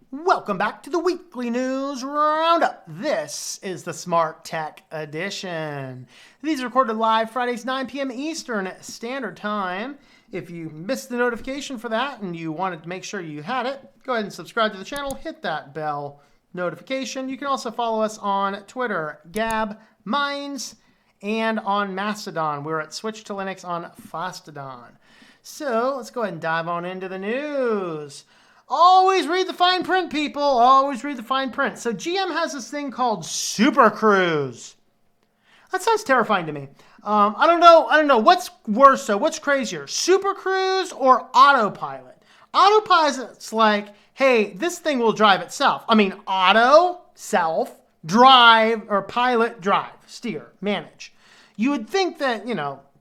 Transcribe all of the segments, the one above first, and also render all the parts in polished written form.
Welcome back to the Weekly News Roundup. This is the Smart Tech Edition. These are recorded live Fridays, 9 p.m. Eastern Standard Time. If you missed the notification for that and you wanted to make sure you had it, go ahead and subscribe to the channel. Hit that bell notification. You can also follow us on Twitter, Gab, Minds, and on Mastodon. We're at switchedtolinux on Fastodon. So let's go ahead and dive on into the news. Always read the fine print, people. Always read the fine print. So GM has this thing called Super Cruise. That sounds terrifying to me. I don't know. What's worse, though? What's crazier? Super Cruise or autopilot? Autopilot's like, hey, this thing will drive itself. I mean, auto, self, drive, or pilot, drive, steer, manage. You would think that,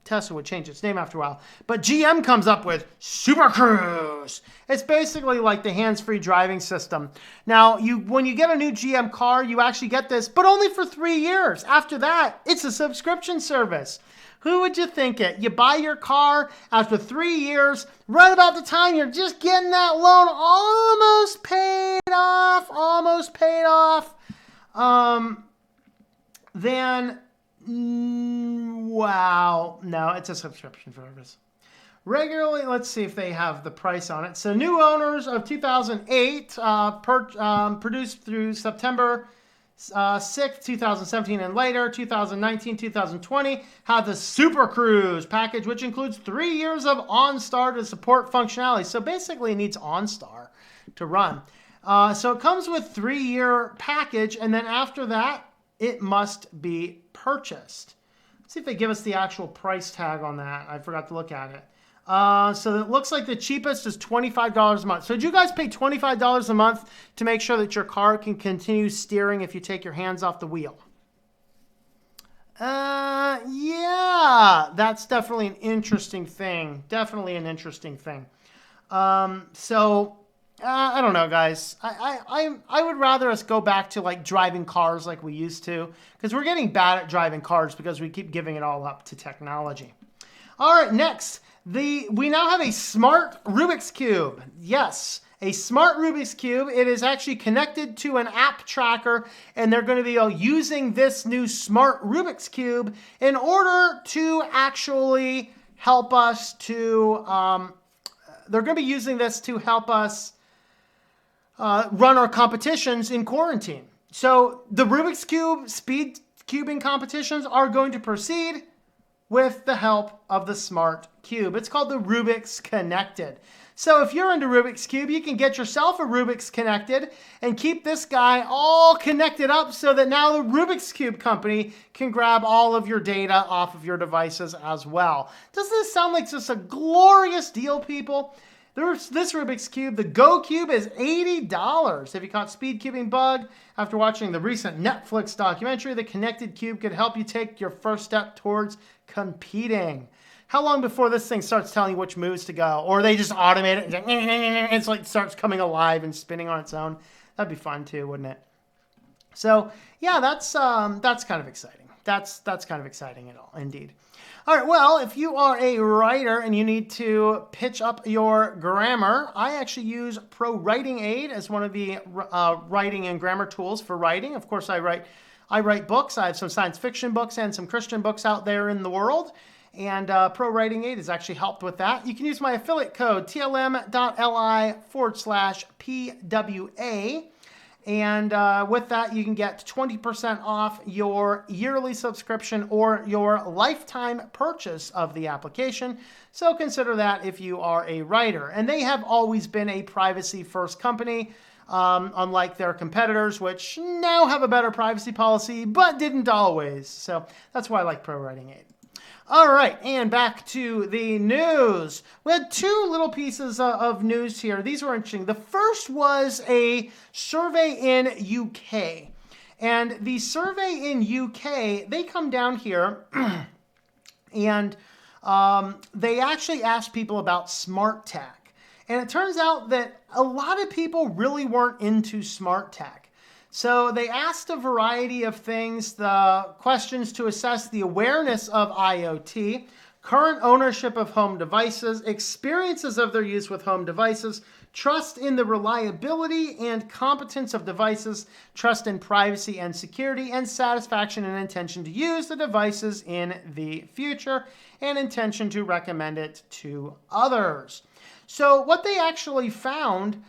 Tesla would change its name after a while. But GM comes up with Super Cruise. It's basically like the hands-free driving system. Now, when you get a new GM car, you actually get this, but only for 3 years. After that, it's a subscription service. Who would you think it? You buy your car after 3 years, right about the time you're just getting that loan almost paid off. Wow. No, it's a subscription service. Regularly, let's see if they have the price on it. So new owners of 2008, produced through September 6th, 2017 and later, 2019, 2020, have the Super Cruise package, which includes 3 years of OnStar to support functionality. So basically it needs OnStar to run. So it comes with 3-year package, and then after that, it must be purchased. Let's see if they give us the actual price tag on that. I forgot to look at it. So it looks like the cheapest is $25 a month. So did you guys pay $25 a month to make sure that your car can continue steering if you take your hands off the wheel? Yeah, that's definitely an interesting thing. I don't know, guys. I would rather us go back to like driving cars like we used to, because we're getting bad at driving cars because we keep giving it all up to technology. All right, next, we now have a smart Rubik's Cube. Yes, a smart Rubik's Cube. It is actually connected to an app tracker, and they're going to be using this new smart Rubik's Cube in order to actually help us to, they're going to be using this to help us run our competitions in quarantine. So the Rubik's Cube speed cubing competitions are going to proceed with the help of the Smart Cube. It's called the Rubik's Connected. So if you're into Rubik's Cube, you can get yourself a Rubik's Connected and keep this guy all connected up so that now the Rubik's Cube company can grab all of your data off of your devices as well. Doesn't this sound like just a glorious deal, people? There's this Rubik's Cube. The Go Cube is $80. Have you caught speed cubing bug? After watching the recent Netflix documentary, the Connected Cube could help you take your first step towards competing. How long before this thing starts telling you which moves to go? Or they just automate it and it's like starts coming alive and spinning on its own? That'd be fun too, wouldn't it? So yeah, that's kind of exciting. That's kind of exciting at all, indeed. All right, well, if you are a writer and you need to pitch up your grammar, I actually use ProWritingAid as one of the writing and grammar tools for writing. Of course, I write books. I have some science fiction books and some Christian books out there in the world. And ProWritingAid has actually helped with that. You can use my affiliate code, tlm.li/PWA. And with that, you can get 20% off your yearly subscription or your lifetime purchase of the application. So consider that if you are a writer. And they have always been a privacy-first company, unlike their competitors, which now have a better privacy policy, but didn't always. So that's why I like ProWritingAid. All right, and back to the news. We had two little pieces of news here. These were interesting. The first was a survey in UK. And the survey in UK, they come down here and they actually asked people about smart tech. And it turns out that a lot of people really weren't into smart tech. So they asked a variety of things, the questions to assess the awareness of IoT, current ownership of home devices, experiences of their use with home devices, trust in the reliability and competence of devices, trust in privacy and security, and satisfaction and intention to use the devices in the future, and intention to recommend it to others. So what they actually found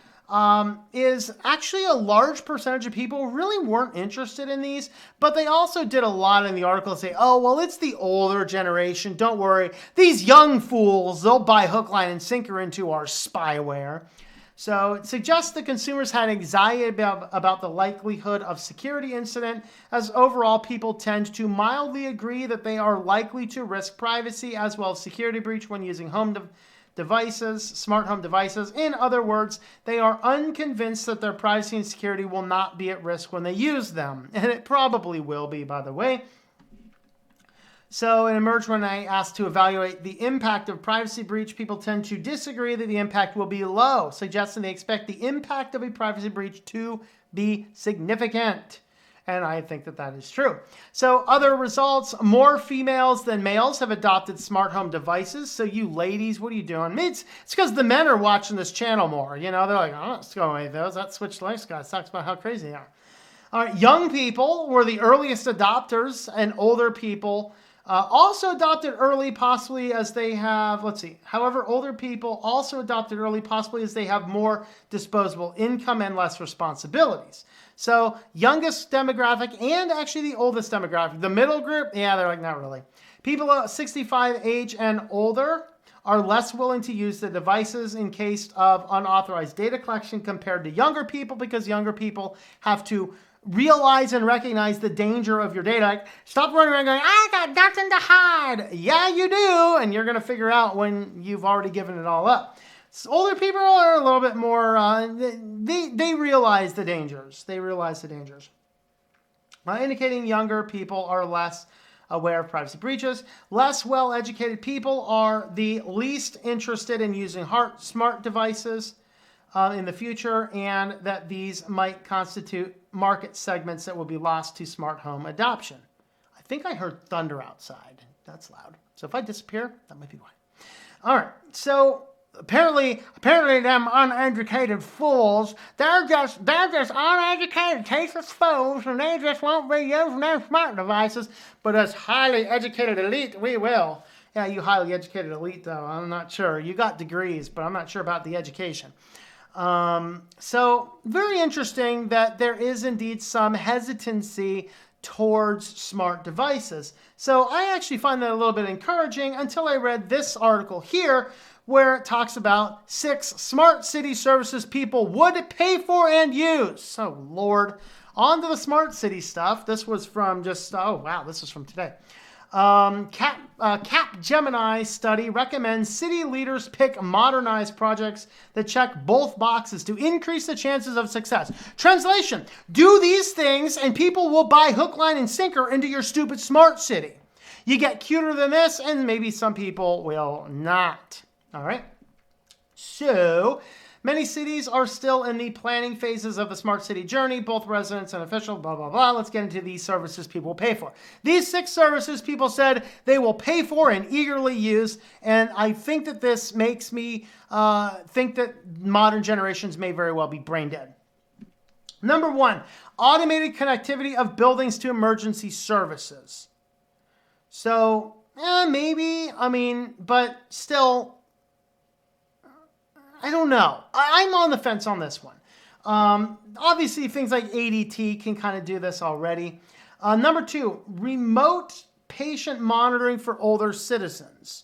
is actually a large percentage of people really weren't interested in these, but they also did a lot in the article say, oh, well, it's the older generation. Don't worry. These young fools, they'll buy hook, line, and sinker into our spyware. So it suggests that consumers had anxiety about the likelihood of security incident, as overall people tend to mildly agree that they are likely to risk privacy as well as security breach when using devices, smart home devices. In other words, they are unconvinced that their privacy and security will not be at risk when they use them. And it probably will be, by the way. So it emerged when I asked to evaluate the impact of privacy breach. People tend to disagree that the impact will be low, suggesting they expect the impact of a privacy breach to be significant. And I think that that is true. So other results, more females than males have adopted smart home devices. So you ladies, what are you doing? It's because the men are watching this channel more. You know, they're like, oh, let's go away those. That switchedtolinux guy talks about how crazy they are. All right, young people were the earliest adopters, and older people also adopted early, possibly as they have, however, older people also adopted early, possibly as they have more disposable income and less responsibilities. So youngest demographic and actually the oldest demographic. The middle group, yeah, they're like, not really. People 65 age and older are less willing to use the devices in case of unauthorized data collection compared to younger people, because younger people have to realize and recognize the danger of your data. Like, stop running around going, I got nothing to hide. Yeah, you do. And you're going to figure out when you've already given it all up. So older people are a little bit more, they realize the dangers. They realize the dangers. Indicating younger people are less aware of privacy breaches. Less well-educated people are the least interested in using smart devices in the future, and that these might constitute market segments that will be lost to smart home adoption. I think I heard thunder outside. That's loud. So if I disappear, that might be why. All right. So apparently them uneducated fools, they're just uneducated, tasteless fools, and they just won't be using their smart devices. But as highly educated elite, we will. Yeah, you highly educated elite, though. I'm not sure. You got degrees, but I'm not sure about the education. So very interesting that there is indeed some hesitancy towards smart devices. So I actually find that a little bit encouraging until I read this article here, where it talks about 6 smart city services people would pay for and use. Oh, Lord. On to the smart city stuff. This was from just, oh, wow, this is from today. Capgemini study recommends city leaders pick modernized projects that check both boxes to increase the chances of success. Translation: do these things and people will buy hook, line, and sinker into your stupid smart city. You get cuter than this, and maybe some people will not. All right. So many cities are still in the planning phases of the smart city journey, both residents and official, blah, blah, blah. Let's get into these services people pay for. These 6 services people said they will pay for and eagerly use, and I think that this makes me think that modern generations may very well be brain dead. Number 1, automated connectivity of buildings to emergency services. So, maybe, but still, I don't know. I'm on the fence on this one. Obviously, things like ADT can kind of do this already. Number 2, remote patient monitoring for older citizens.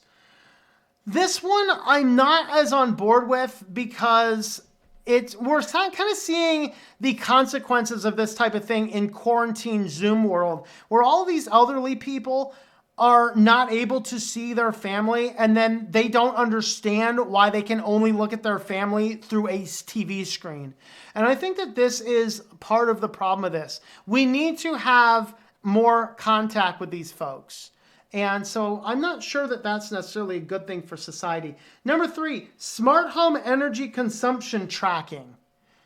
This one I'm not as on board with, because we're kind of seeing the consequences of this type of thing in quarantine Zoom world, where all these elderly people are not able to see their family, and then they don't understand why they can only look at their family through a TV screen. And I think that this is part of the problem of this. We need to have more contact with these folks. And so I'm not sure that that's necessarily a good thing for society. Number 3, smart home energy consumption tracking.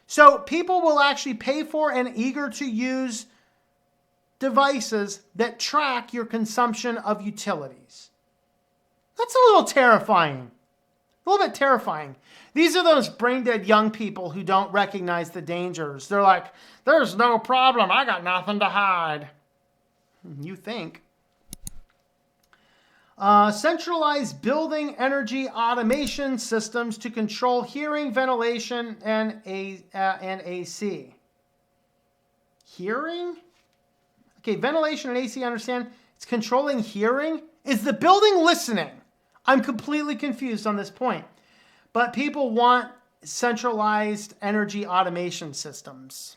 So people will actually pay for and eager to use devices that track your consumption of utilities. That's a little terrifying. A little bit terrifying. These are those brain-dead young people who don't recognize the dangers. They're like, there's no problem. I got nothing to hide. You think. Centralized building energy automation systems to control hearing, ventilation, and AC. Hearing? Okay, ventilation and AC, I understand. It's controlling hearing. Is the building listening? I'm completely confused on this point. But people want centralized energy automation systems.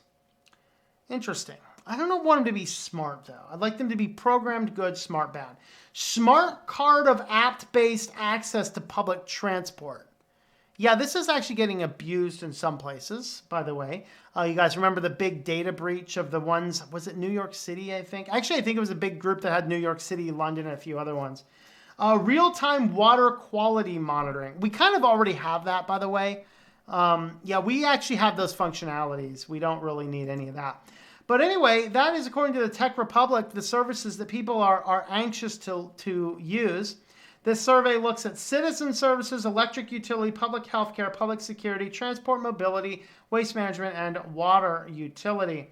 Interesting. I don't want them to be smart, though. I'd like them to be programmed good, smart, bad. Smart card of app-based access to public transport. Yeah, this is actually getting abused in some places, by the way. You guys remember the big data breach of the ones, was it New York City, I think? Actually, I think it was a big group that had New York City, London, and a few other ones. Real-time water quality monitoring. We kind of already have that, by the way. Yeah, we actually have those functionalities. We don't really need any of that. But anyway, that is according to the Tech Republic, the services that people are anxious to use. This survey looks at citizen services, electric utility, public healthcare, public security, transport mobility, waste management, and water utility.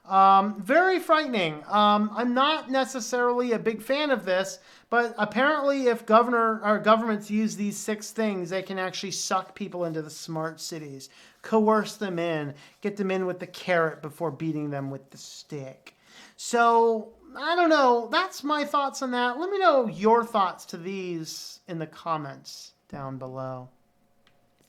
Very frightening. I'm not necessarily a big fan of this, but apparently if governments use these 6 things, they can actually suck people into the smart cities, coerce them in, get them in with the carrot before beating them with the stick. So, I don't know. That's my thoughts on that. Let me know your thoughts to these in the comments down below.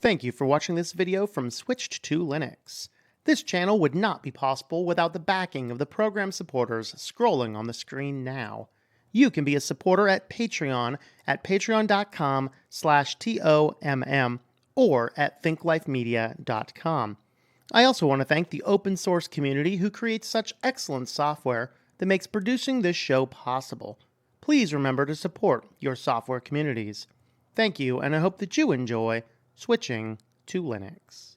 Thank you for watching this video from Switched to Linux. This channel would not be possible without the backing of the program supporters scrolling on the screen now. You can be a supporter at Patreon at patreon.com/TOMM or at thinklifemedia.com. I also want to thank the open source community who creates such excellent software that makes producing this show possible. Please remember to support your software communities. Thank you, and I hope that you enjoy switching to Linux.